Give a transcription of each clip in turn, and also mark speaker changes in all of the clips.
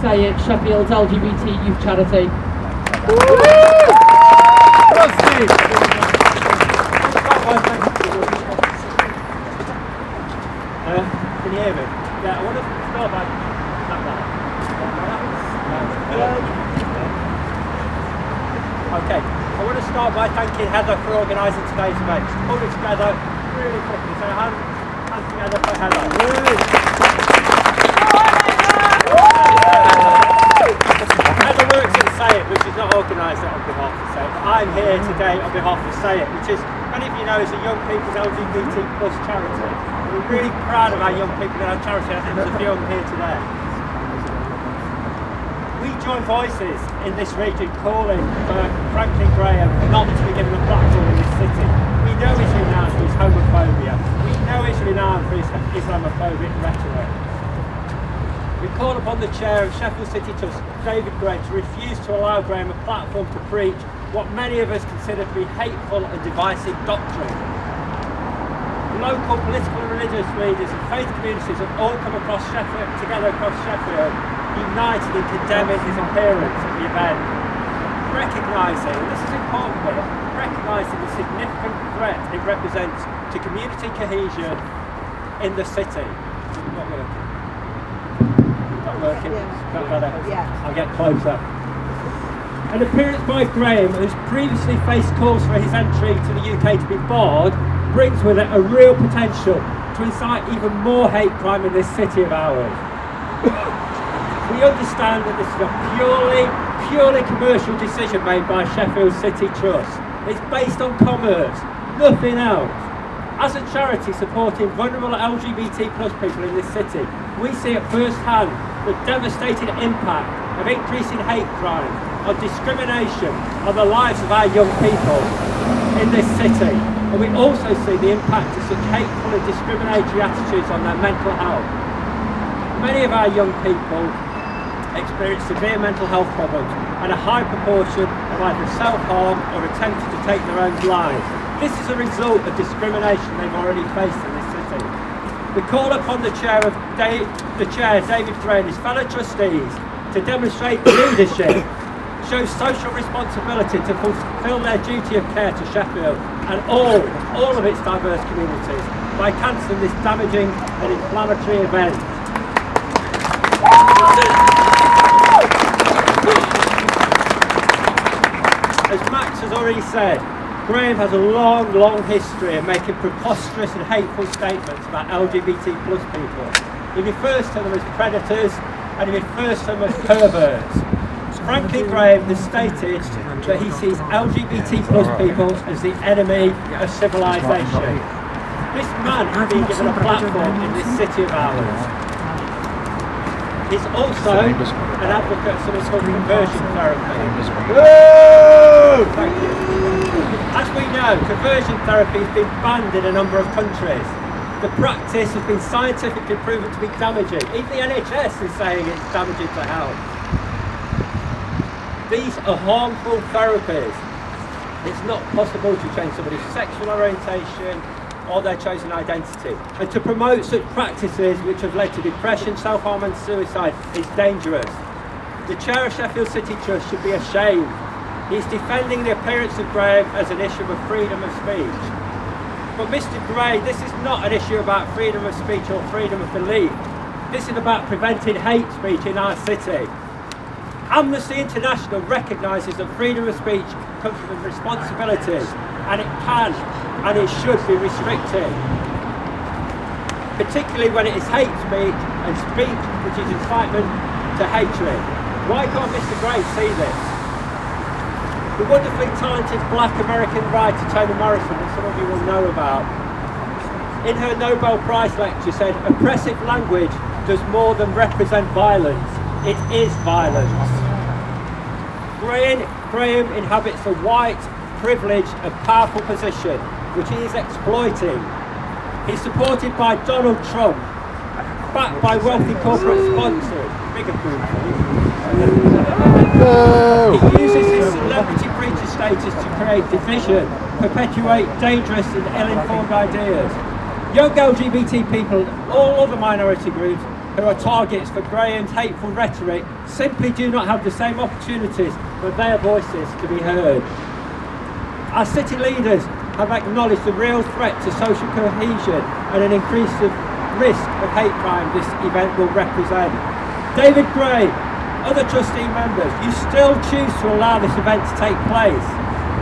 Speaker 1: Say It, Sheffield's LGBT youth charity.
Speaker 2: Can you hear me? Yeah, I want to start by Okay, I want to start by thanking Heather for organising today's event. She pulled it together really quickly, so hands together for Heather. Heather works at Say It, which is not organised on behalf of Say It, but I'm here today on behalf of Say It, which is, many of you know, is a young people's LGBT plus charity. We're really proud of our young people in our charity. I think there's a few of them here today. We join voices in this region calling for Franklin Graham not to be given a platform in this city. We know he's renowned for his homophobia. We know he's renowned for his Islamophobic rhetoric. We call upon the chair of Sheffield City Trust, David Gray, to refuse to allow Graham a platform to preach what many of us consider to be hateful and divisive doctrine. Local political and religious leaders and faith communities have all come together across Sheffield, united in condemning his appearance at the event, recognising, and this is important here, recognising the significant threat it represents to community cohesion in the city. Not working. Not working. Got better. Yeah. I'll get closer. An appearance by Graham, who's previously faced calls for his entry to the UK to be barred, brings with it a real potential to incite even more hate crime in this city of ours. We understand that this is a purely commercial decision made by Sheffield City Trust. It's based on commerce, nothing else. As a charity supporting vulnerable LGBT plus people in this city, we see at first hand the devastating impact of increasing hate crime, of discrimination on the lives of our young people in this city. And we also see the impact of such hateful and discriminatory attitudes on their mental health. Many of our young people experience severe mental health problems, and a high proportion have either self-harm or attempted to take their own lives. This is a result of discrimination they've already faced in this city. We call upon the chair, David Gray, and his fellow trustees to demonstrate leadership, show social responsibility to fulfil their duty of care to Sheffield and all of its diverse communities by cancelling this damaging and inflammatory event. As Max has already said, Graham has a long history of making preposterous and hateful statements about LGBT plus people. He refers to them as predators and he refers to them as perverts. Franklin Graham has stated that he sees LGBT plus people as the enemy of civilisation. This man has been given a platform in this city of ours. He's also an advocate of something called conversion therapy. Thank you. As we know, conversion therapy has been banned in a number of countries. The practice has been scientifically proven to be damaging. Even the NHS is saying it's damaging to health. These are harmful therapies. It's not possible to change somebody's sexual orientation or their chosen identity. And to promote such practices which have led to depression, self-harm and suicide is dangerous. The chair of Sheffield City Trust should be ashamed. He's defending the appearance of Graham as an issue of freedom of speech. But Mr. Gray, this is not an issue about freedom of speech or freedom of belief. This is about preventing hate speech in our city. Amnesty International recognises that freedom of speech comes with responsibilities, and it can and it should be restricted, particularly when it is hate speech and speech which is incitement to hatred. Why can't Mr. Gray see this? The wonderfully talented black American writer Toni Morrison, that some of you will know about, in her Nobel Prize lecture said, "Oppressive language does more than represent violence, it is violence." Graham inhabits a white, privileged and powerful position which he is exploiting. He's supported by Donald Trump, backed by wealthy corporate sponsors. Bigger boom. He uses his celebrity preacher status to create division, perpetuate dangerous and ill-informed ideas. Young LGBT people and all other minority groups who are targets for Graham's hateful rhetoric simply do not have the same opportunities for their voices to be heard. Our city leaders have acknowledged the real threat to social cohesion and an increase of risk of hate crime this event will represent. David Gray, other trustee members, you still choose to allow this event to take place.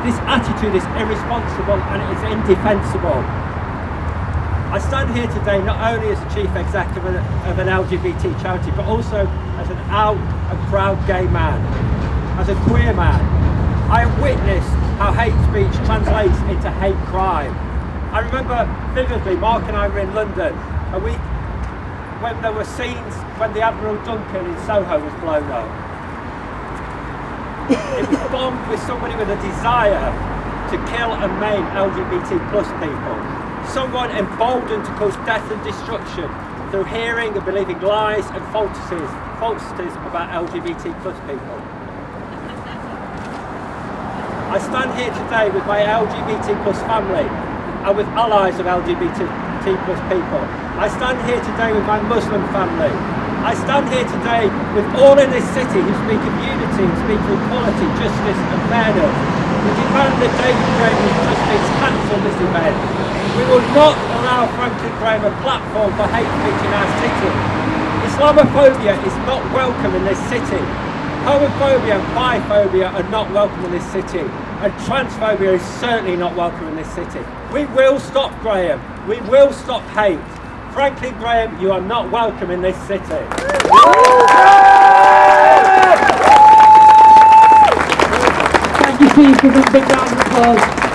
Speaker 2: This attitude is irresponsible and it is indefensible. I stand here today not only as the chief executive of an LGBT charity, but also as an out and proud gay man, as a queer man. I have witnessed how hate speech translates into hate crime. I remember vividly, Mark and I were in London, and when there were scenes when the Admiral Duncan in Soho was blown up. It was bombed with somebody with a desire to kill and maim LGBT plus people. Someone emboldened to cause death and destruction through hearing and believing lies and falsities about LGBT plus people. I stand here today with my LGBT plus family and with allies of LGBT plus people. I stand here today with my Muslim family. I stand here today with all in this city who speak of unity and speak of equality, justice and fairness. We demand that David Graham and his trustees cancel this event. We will not allow Franklin Graham a platform for hate speech in our city. Islamophobia is not welcome in this city. Homophobia and biphobia are not welcome in this city. And transphobia is certainly not welcome in this city. We will stop Graham. We will stop hate. Franklin Graham, you are not welcome in this city.
Speaker 1: Thank you, Steve. Give us a big round of applause.